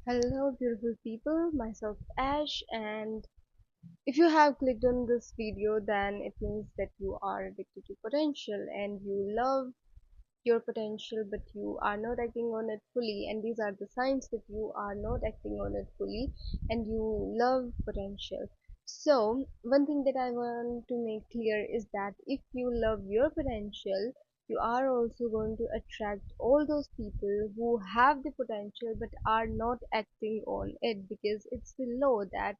Hello, beautiful people. Myself Ash, and if you have clicked on this video, then it means that you are addicted to potential and you love your potential, but you are not acting on it fully. And these are the signs that you are not acting on it fully and you love potential. So, one thing that I want to make clear is that if you love your potential, you are also going to attract all those people who have the potential but are not acting on it, because it's the law that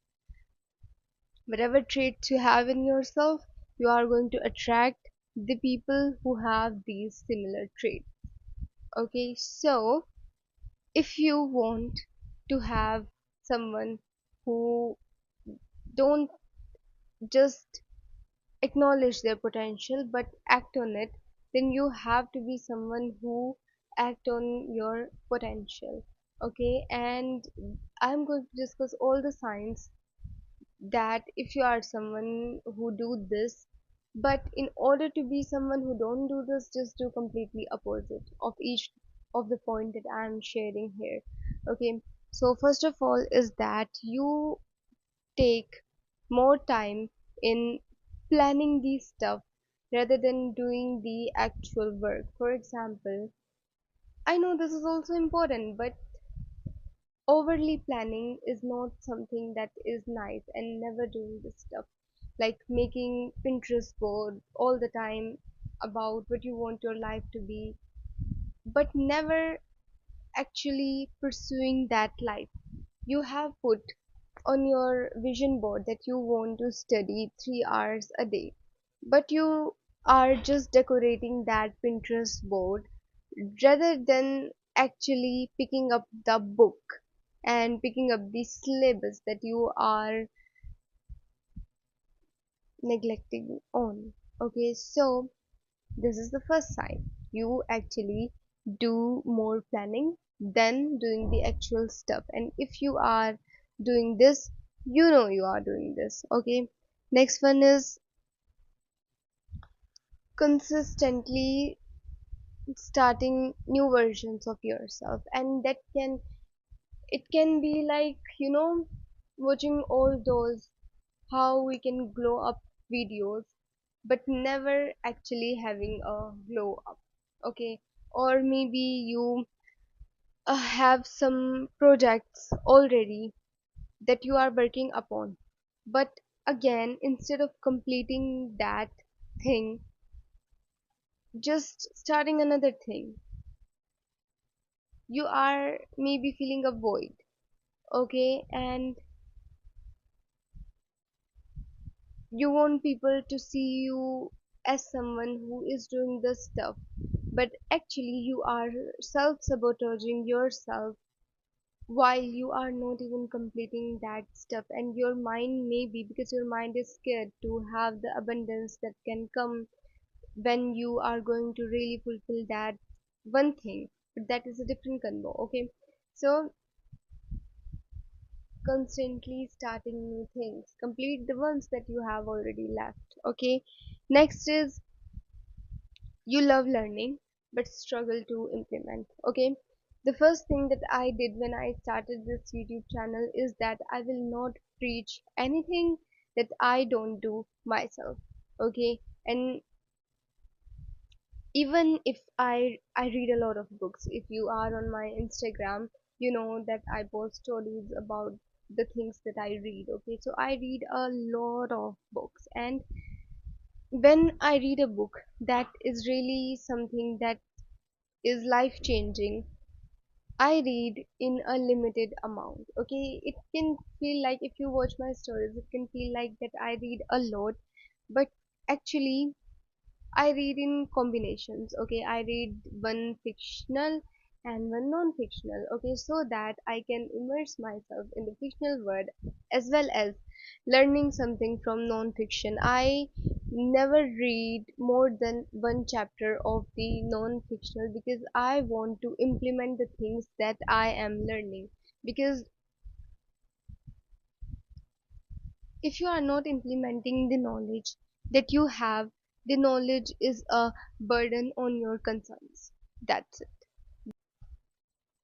whatever traits you have in yourself, you are going to attract the people who have these similar traits. Okay, so if you want to have someone who don't just acknowledge their potential but act on it, then you have to be someone who act on your potential. Okay, and I'm going to discuss all the signs that if you are someone who do this, but in order to be someone who don't do this, just do completely opposite of each of the point that I'm sharing here. Okay, so first of all is that you take more time in planning these stuff rather than doing the actual work. For example, I know this is also important, but overly planning is not something that is nice, and never doing this stuff like making Pinterest board all the time about what you want your life to be, but never actually pursuing that life. You have put on your vision board that you want to study 3 hours a day, but you are just decorating that Pinterest board rather than actually picking up the book and picking up the syllabus that you are neglecting on. Okay, so this is the first sign. You actually do more planning than doing the actual stuff. And if you are doing this, you know you are doing this. Okay, next one is consistently starting new versions of yourself, and that can, it can be like, watching all those how we can glow up videos but never actually having a glow up. Okay, or maybe you have some projects already that you are working upon, but again, instead of completing that thing, just starting another thing, you are maybe feeling a void. Okay, and you want people to see you as someone who is doing this stuff, but actually you are self-sabotaging yourself while you are not even completing that stuff. And your mind, maybe because your mind is scared to have the abundance that can come when you are going to really fulfill that one thing, but that is a different convo. Okay, so constantly starting new things, complete the ones that you have already left. Okay, next is you love learning but struggle to implement. Okay, the first thing that I did when I started this YouTube channel is that I will not preach anything that I don't do myself. Okay, and even if I read a lot of books. If you are on my Instagram, you know that I post stories about the things that I read. Okay, so I read a lot of books, and when I read a book that is really something that is life changing, I read in a limited amount. Okay, it can feel like, if you watch my stories, it can feel like that I read a lot, but actually I read in combinations. Okay, I read one fictional and one non-fictional. Okay, so that I can immerse myself in the fictional world as well as learning something from non-fiction. I never read more than one chapter of the non-fictional because I want to implement the things that I am learning. Because if you are not implementing the knowledge that you have, the knowledge is a burden on your concerns. That's it.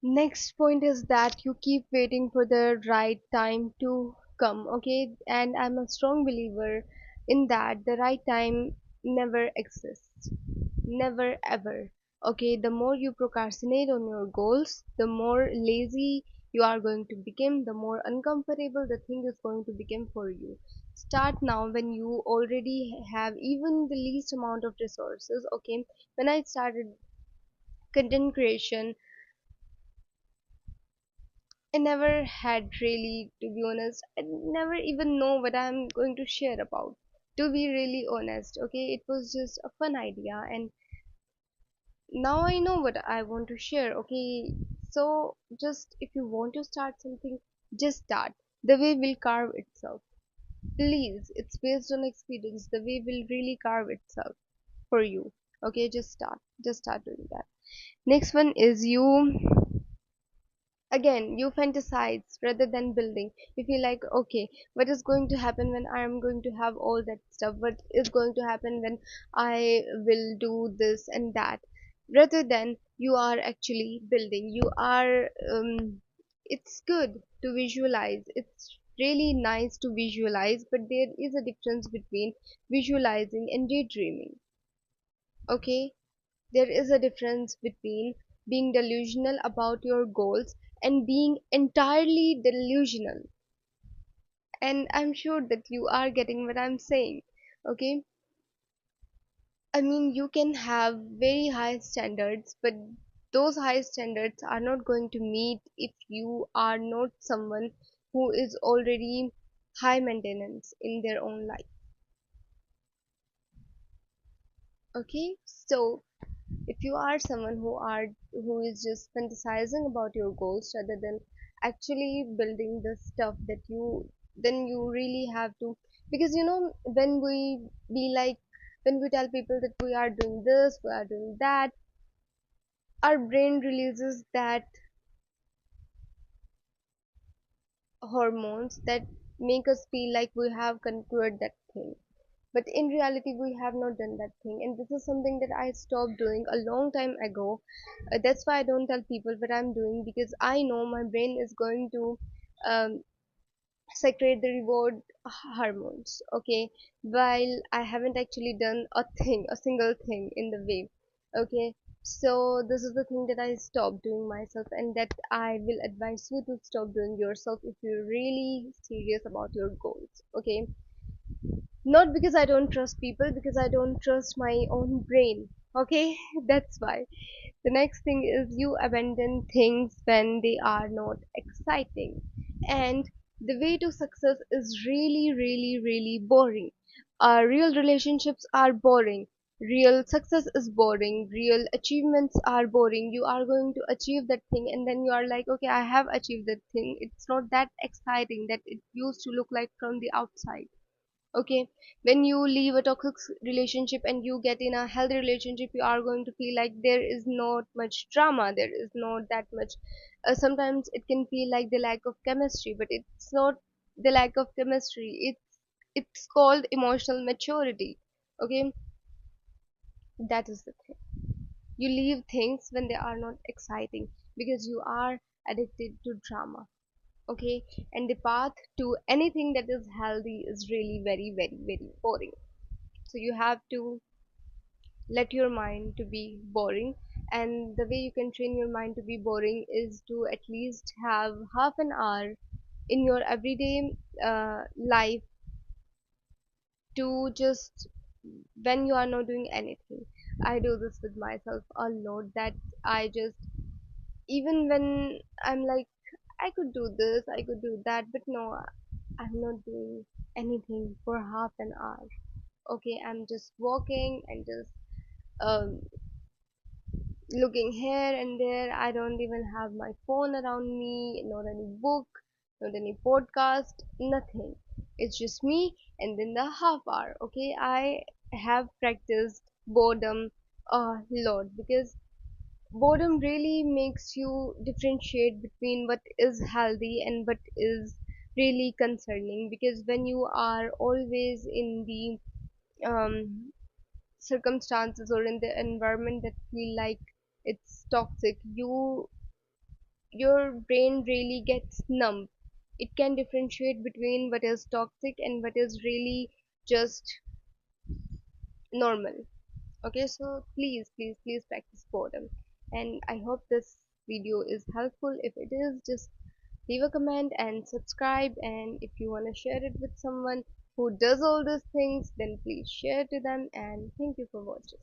Next point is that you keep waiting for the right time to come, okay? And I'm a strong believer in that the right time never exists. Never ever. Okay, the more you procrastinate on your goals, the more lazy you are going to become, the more uncomfortable the thing is going to become for you. Start now when you already have even the least amount of resources. Okay, when I started content creation, I never had really, to be honest, I never even know what I'm going to share about. To be really honest, okay, it was just a fun idea, and now I know what I want to share. Okay, so just if you want to start something, just start. The way will carve itself. Please, it's based on experience. The way will really carve itself for you. Okay, just start. Just start doing that. Next one is you. Again, you fantasize rather than building. You feel like, okay, what is going to happen when I am going to have all that stuff? What is going to happen when I will do this and that? Rather than you are actually building. It's good to visualize. It's really nice to visualize, but there is a difference between visualizing and daydreaming. Okay, there is a difference between being delusional about your goals and being entirely delusional. And I'm sure that you are getting what I'm saying. Okay? I mean, you can have very high standards, but those high standards are not going to meet if you are not someone who is already high maintenance in their own life. Okay? So, if you are someone who is just fantasizing about your goals rather than actually building the stuff that you, then you really have to, because when we be like, when we tell people that we are doing this, we are doing that, our brain releases that hormones that make us feel like we have conquered that thing. But in reality, we have not done that thing, and this is something that I stopped doing a long time ago. That's why I don't tell people what I'm doing, because I know my brain is going to um, secrete the reward hormones. Okay, while I haven't actually done a thing, a single thing in the way. Okay, so this is the thing that I stopped doing myself, and that I will advise you to stop doing yourself if you're really serious about your goals. Okay, not because I don't trust people, because I don't trust my own brain. Okay, that's why. The next thing is you abandon things when they are not exciting. And the way to success is really, really, really boring. Real relationships are boring. Real success is boring. Real achievements are boring. You are going to achieve that thing, and then you are like, okay, I have achieved that thing. It's not that exciting that it used to look like from the outside. Okay, when you leave a toxic relationship and you get in a healthy relationship, you are going to feel like there is not much drama, there is not that much. Sometimes it can feel like the lack of chemistry, but it's not the lack of chemistry, it's called emotional maturity. Okay, that is the thing. You leave things when they are not exciting because you are addicted to drama. Okay, and the path to anything that is healthy is really very, very, very boring. So you have to let your mind to be boring, and the way you can train your mind to be boring is to at least have half an hour in your everyday life to just, when you are not doing anything. I do this with myself a lot, that I just, even when I'm like, I could do this, I could do that, but no, I'm not doing anything for half an hour. Okay, I'm just walking and just um, looking here and there. I don't even have my phone around me, not any book, not any podcast, nothing. It's just me and then the half hour. Okay, I have practiced boredom a lot, because boredom really makes you differentiate between what is healthy and what is really concerning. Because when you are always in the circumstances or in the environment that feel like it's toxic, you your brain really gets numb. It can differentiate between what is toxic and what is really just normal. Okay, so please practice boredom. And I hope this video is helpful. If it is, just leave a comment and subscribe. And if you want to share it with someone who does all these things, then please share to them. And thank you for watching.